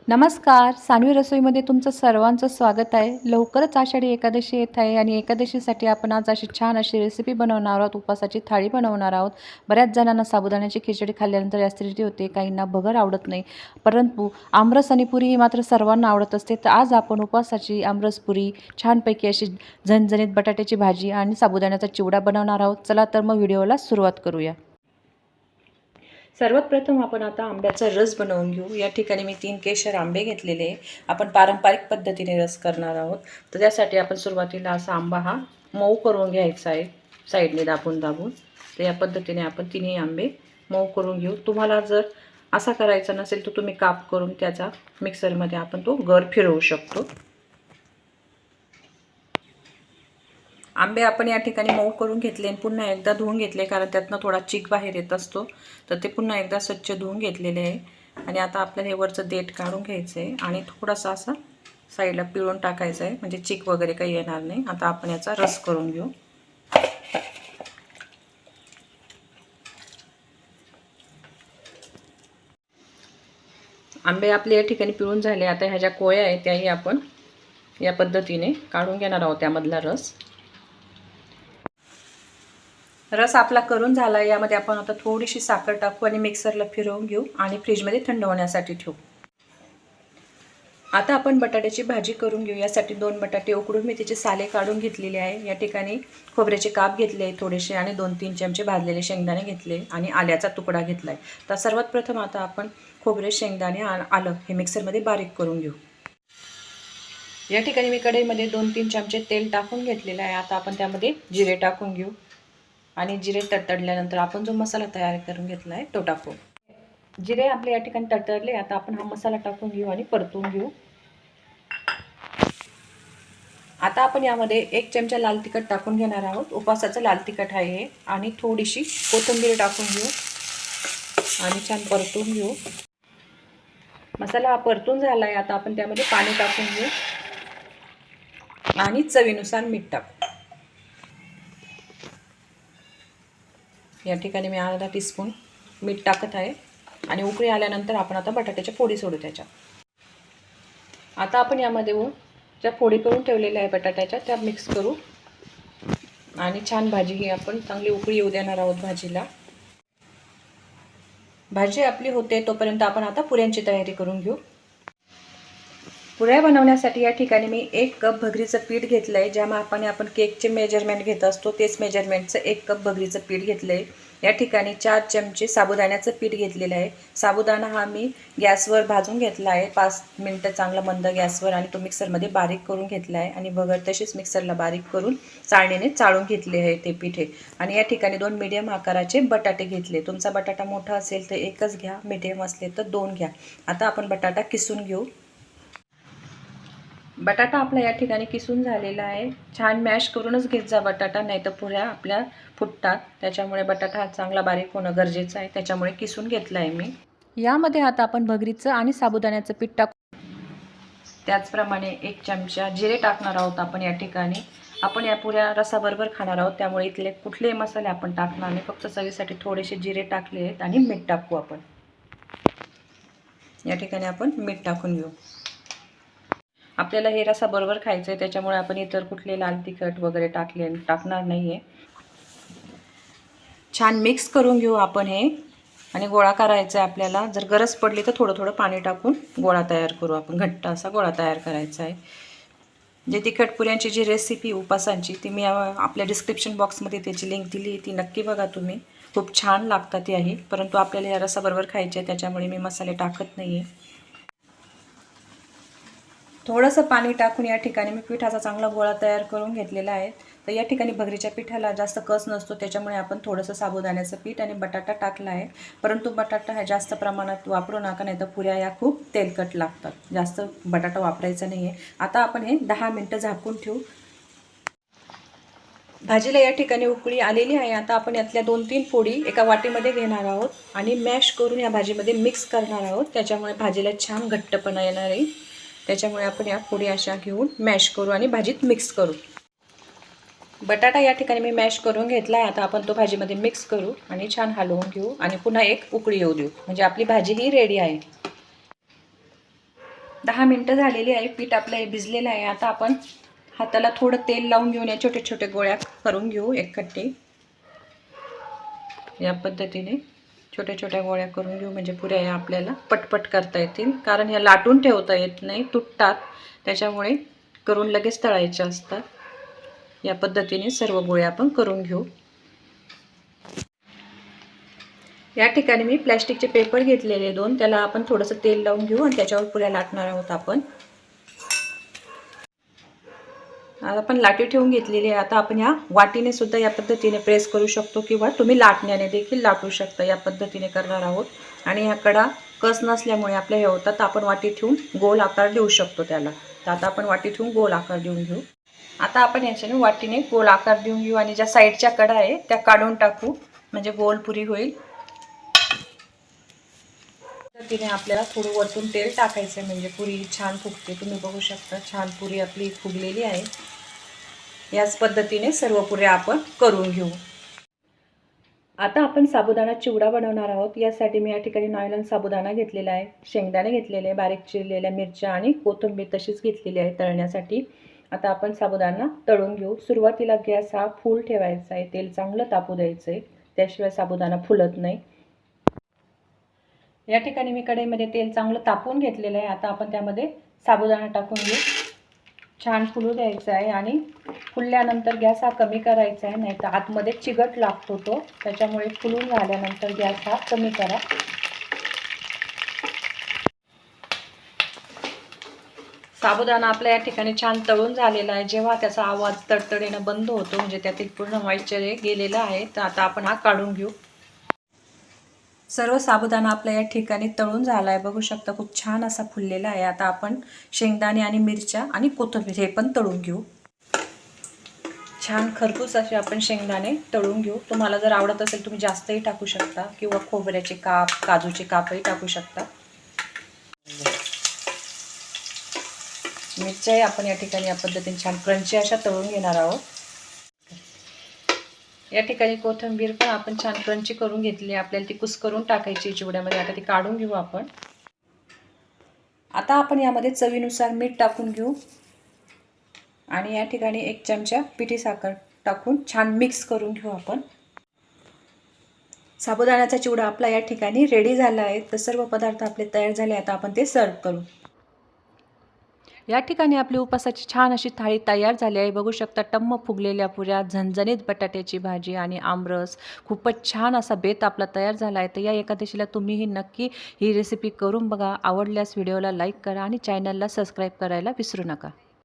नमस्कार, सानवी रसोईमध्ये तुमचं सर्वांचं स्वागत आहे. लवकरच आषाढी एकादशी येत आहे आणि एकादशीसाठी आपण आज अशी छान अशी रेसिपी बनवणार आहोत. उपवासाची थाळी बनवणार आहोत. बऱ्याच जणांना साबुदाण्याची खिचडी खाल्ल्यानंतर ॲसिडिटी होते, काहींना भगर आवडत नाही, परंतु आमरस आणि पुरी ही मात्र सर्वांना आवडत असते. तर आज आपण उपवासाची आमरस पुरी, छानपैकी अशी झणझणीत बटाट्याची भाजी आणि साबुदाण्याचा चिवडा बनवणार आहोत. चला तर मग व्हिडिओला सुरुवात करूया. सर्वात प्रथम आपण आता आंब्याचा रस बनवून घेऊ. या ठिकाणी मी 3 केशर आंबे घेतलेले. आपण पारंपरिक पद्धतीने रस करणार आहोत. तर त्यासाठी आपण सुरुवातीला असा आंबा हा मऊ करून घ्यायचा आहे, साईडने दाबून. तर या पद्धतीने आपण तिन्ही आंबे मऊ करून घेऊ. तुम्हाला जर असा करायचा नसेल तर तुम्ही काप करून त्याचा मिक्सरमध्ये आपण तो गर फिरवू शकतो. आंबे आपण या ठिकाणी मऊ करून घेतले आणि पुन्हा एकदा धुवून घेतले, कारण त्यातनं थोडा चिक बाहेर येत असतो. तर ते पुन्हा एकदा स्वच्छ धुवून घेतलेले आहे. आणि आता आपल्याला हे वरचं देठ काढून घ्यायचं आहे आणि थोडासा असा साईडला पिळून टाकायचं आहे, म्हणजे चिक वगैरे काही येणार नाही. आता आपण याचा रस करून घेऊ. आंबे आपले या ठिकाणी पिळून झाले. आता ह्या ज्या कोया आहेत त्याही आपण या पद्धतीने काढून घेणार आहोत, त्यामधला रस. रस आपला करून झाला. यामध्ये आपण आता थोडीशी साखर टाकू आणि मिक्सरला फिरवून घेऊ आणि फ्रीजमध्ये थंड होण्यासाठी ठेवू. आता आपण बटाट्याची भाजी करून घेऊ. यासाठी 2 बटाटे उकडून मी त्याचे साले काढून घेतलेले आहे. या ठिकाणी खोबऱ्याचे काप घेतले थोडेसे आणि 2-3 चमचे भाजलेले शेंगदाणे घेतले आणि आल्याचा तुकडा घेतला आहे. तर सर्वात प्रथम आता आपण खोबरे, शेंगदाणे, आलं हे मिक्सरमध्ये बारीक करून घेऊ. या ठिकाणी मी कढईमध्ये 2-3 चमचे तेल टाकून घेतलेलं आहे. आता आपण त्यामध्ये जिरे टाकून घेऊ आणि जिरे तडतडल्यानंतर आपण जो मसाला तयार करून घेतला आहे तो टाकू. जिरे आपले या ठिकाणी तडतडले. आता आपण हा मसाला टाकून घेऊ आणि परतून घेऊ. आता आपण यामध्ये 1 चमचा लाल तिखट टाकून घेणार आहोत. उपवासाचं लाल तिखट आहे. आणि थोडीशी कोथिंबीर टाकून घेऊ आणि छान परतून घेऊ. मसाला हा परतून झाला आहे. आता आपण त्यामध्ये पाणी टाकून घेऊ आणि चवीनुसार मीठ टाकू. या ठिकाणी मी अर्धा टीस्पून मीठ टाकत आहे आणि उकळी आल्यानंतर आपण आता बटाट्याच्या फोडी सोडू त्याच्यात. आता आपण यामध्ये ज्या फोडी करून ठेवलेल्या आहे बटाट्याच्या त्या मिक्स करू आणि छान भाजी ही आपण चांगली उकळी येऊ देणार आहोत भाजीला. भाजी आपली होते तोपर्यंत आपण आता पुऱ्यांची तयारी करून घेऊ. पुऱ्या बनवण्यासाठी या ठिकाणी मी 1 कप भगरीचं पीठ घेतलं आहे. ज्या मापाने आपण केकचे मेजरमेंट घेत असतो तेच मेजरमेंटचं 1 कप भगरीचं पीठ घेतलं आहे. या ठिकाणी 4 चमचे साबुदाण्याचं पीठ घेतलेलं आहे. साबुदाणा हा मी गॅसवर भाजून घेतला आहे 5 मिनटं चांगला मंद गॅसवर आणि तो मिक्सरमध्ये बारीक करून घेतला आहे. आणि भगर तशीच मिक्सरला बारीक करून चाळणीने चाळून घेतले आहे ते पीठ. आणि या ठिकाणी 2 मीडियम आकाराचे बटाटे घेतले. तुमचा बटाटा मोठा असेल तर 1च घ्या, मीडियम असले तर 2 घ्या. आता आपण बटाटा किसून घेऊ. बटाटा आपला या ठिकाणी किसून झालेला आहे. छान मॅश करूनच घेत जा बटाटा, नाही तर पुऱ्या आपल्या फुटतात. त्याच्यामुळे बटाटा हा चांगला बारीक होणं गरजेचं आहे. त्याच्यामुळे किसून घेतला आहे मी. यामध्ये आता आपण भगरीचं आणि साबुदाण्याचं पीठ टाकू. त्याचप्रमाणे 1 चमचा जिरे टाकणार आहोत आपण या ठिकाणी. आपण या पुऱ्या रसाबरोबर खाणार आहोत, त्यामुळे इथले कुठलेही मसाले आपण टाकणार नाही. फक्त चवीसाठी थोडेसे जिरे टाकले आहेत आणि मीठ टाकू आपण. या ठिकाणी आपण मीठ टाकून घेऊ. आपल्याला हे रसाबरोबर खायचं आहे, त्याच्यामुळे आपण इतर कुठले लाल तिखट वगैरे टाकणार नाही आहे. छान मिक्स करून घेऊ आपण हे आणि गोळा करायचा आहे आपल्याला. जर गरज पडली तर थोडं थोडं पाणी टाकून गोळा तयार करू आपण. घट्ट असा गोळा तयार करायचा आहे. जे तिखट पुऱ्यांची जी रेसिपी उपासांची ती मी आपल्या डिस्क्रिप्शन बॉक्समध्ये त्याची लिंक दिली, ती नक्की बघा तुम्ही. खूप छान लागतात ती आहे, परंतु आपल्याला या रसाबरोबर खायचे आहे त्याच्यामुळे मी मसाले टाकत नाही आहे. थोडंसं पाणी टाकून या ठिकाणी मी पिठाचा चांगला गोळा तयार करून घेतलेला आहे. तर या ठिकाणी भगरीच्या पिठाला जास्त कस नसतो, त्याच्यामुळे आपण थोडंसं साबुदाण्याचं पीठ आणि बटाटा टाकला आहे. परंतु बटाटा हा जास्त प्रमाणात वापरू नका, नाही तर पुऱ्या या खूप तेलकट लागतात. जास्त बटाटा वापरायचा नाही आहे. आता आपण हे 10 मिनटं झाकून ठेवू. भाजीला या ठिकाणी उकळी आलेली आहे. आता आपण यातल्या 2-3 फोडी एका वाटीमध्ये घेणार आहोत आणि मॅश करून या भाजीमध्ये मिक्स करणार आहोत. त्याच्यामुळे भाजीला छान घट्टपणा येणार आहे. त्याच्यामुळे आपण या फोडी अशा घेऊन मॅश करू आणि भाजीत मिक्स करू. बटाटा या ठिकाणी मी मॅश करून घेतला आहे. आता आपण तो भाजीमध्ये मिक्स करू आणि छान हलवून घेऊ आणि पुन्हा एक उकळी येऊ देऊ, म्हणजे आपली भाजी ही रेडी आहे. 10 मिनिटं झालेली आहे. पीठ आपलं हे भिजलेलं आहे. आता आपण हाताला थोडं तेल लावून घेऊन या छोटे छोटे गोळ्या करून घेऊ एकखट्टे. या पद्धतीने छोट्या छोट्या गोळ्या करून घेऊ, म्हणजे पुऱ्या या आपल्याला पटपट करता येतील. कारण ह्या लाटून ठेवता येत नाही, तुटतात, त्याच्यामुळे करून लगेच तळायच्या असतात. या पद्धतीने सर्व गोळ्या आपण करून घेऊ. या ठिकाणी मी प्लॅस्टिकचे पेपर घेतलेले 2, त्याला आपण थोडंसं तेल लावून घेऊ आणि त्याच्यावर पुऱ्या लाटणार आहोत आपण. आता आपण लाटी ठेवून घेतलेली आहे. आता आपण या वाटीने सुद्धा या पद्धतीने प्रेस करू शकतो किंवा तुम्ही लाटण्याने देखील लाटू शकता. या पद्धतीने करणार आहोत. आणि ह्या कडा कस नसल्यामुळे आपल्या हे होतात, आपण वाटी ठेवून गोल आकार देऊ शकतो त्याला. तर आता आपण वाटी ठेवून गोल आकार देऊन घेऊ. आता आपण याच्याने वाटीने गोल आकार देऊन घेऊ आणि ज्या साईडच्या कडा आहे त्या काढून टाकू, म्हणजे गोल पुरी होईल. तिने आपल्याला थोडं वरतून तेल टाकायचं आहे, म्हणजे पुरी छान फुगते. तुम्ही बघू शकता छान पुरी आपली फुगलेली आहे. याच पद्धतीने सर्व पुऱ्या आपण करून घेऊ. आता आपण साबुदाणा चिवडा बनवणार आहोत. यासाठी मी या ठिकाणी नायलॉन साबुदाणा घेतलेला आहे, शेंगदाणे घेतलेले, बारीक चिरलेल्या मिरच्या आणि कोथिंबीर तशीच घेतलेली आहे तळण्यासाठी. आता आपण साबुदाणा तळून घेऊ. सुरुवातीला गॅस हा फुल ठेवायचा आहे, तेल चांगलं तापू द्यायचं आहे, त्याशिवाय साबुदाणा फुलत नाही. या ठिकाणी मी कढईमध्ये तेल चांगलं तापवून घेतलेलं आहे. आता आपण त्यामध्ये साबुदाणा टाकून घेऊ. छान फुलू द्यायचा आहे आणि फुलल्यानंतर गॅस हा कमी करायचा आहे, नाहीतर आतमध्ये चिकट लागतो तो. त्याच्यामुळे फुलून झाल्यानंतर गॅस हा कमी करा. साबुदाणा आपल्या या ठिकाणी छान तळून झालेला आहे. जेव्हा त्याचा आवाज तडतडीनं बंद होतो, म्हणजे त्यातील पूर्ण मॉइश्चर गेलेलं आहे. तर आता आपण हा काढून घेऊ. सर्व साबुदाणा आपल्या या ठिकाणी तळून झाला आहे. बघू शकता खूप छान असा फुललेला आहे. आता आपण शेंगदाणे आणि मिरच्या आणि कोथिंबीर हे पण तळून घेऊ. छान खरपूस असे आपण शेंगदाणे तळून घेऊ. तुम्हाला जर आवडत असेल तुम्ही जास्तही टाकू शकता किंवा खोबऱ्याचे काप, काजूचे कापही टाकू शकता. मिरच्याही आपण या ठिकाणी या पद्धतीने छान क्रंची अशा तळून घेणार आहोत. या ठिकाणी कोथिंबीर पण आपण छान क्रंची करून घेतली. आपल्याला ती कुस्करून टाकायची चिवड्यामध्ये. आता ती काढून घेऊ आपण. आता आपण यामध्ये चवीनुसार मीठ टाकून घेऊ आणि या ठिकाणी 1 चमचा पिठी साखर टाकून छान मिक्स करून घेऊ आपण. साबुदाण्याचा चिवडा आपला या ठिकाणी रेडी झाला आहे. तर सर्व पदार्थ आपले तयार झाले. आता आपण ते सर्व करू. या ठिकाणी आपली उपासाची छान अशी थाळी तयार झाली आहे. बघू शकता टम्म फुगलेल्या पुऱ्या, झणझणीत बटाट्याची भाजी आणि आमरस. खूपच छान असा बेत आपला तयार झाला आहे. तर या एकादशीला तुम्हीही नक्की ही रेसिपी करून बघा. आवडल्यास व्हिडिओला लाईक करा आणि चॅनलला सबस्क्राईब करायला विसरू नका.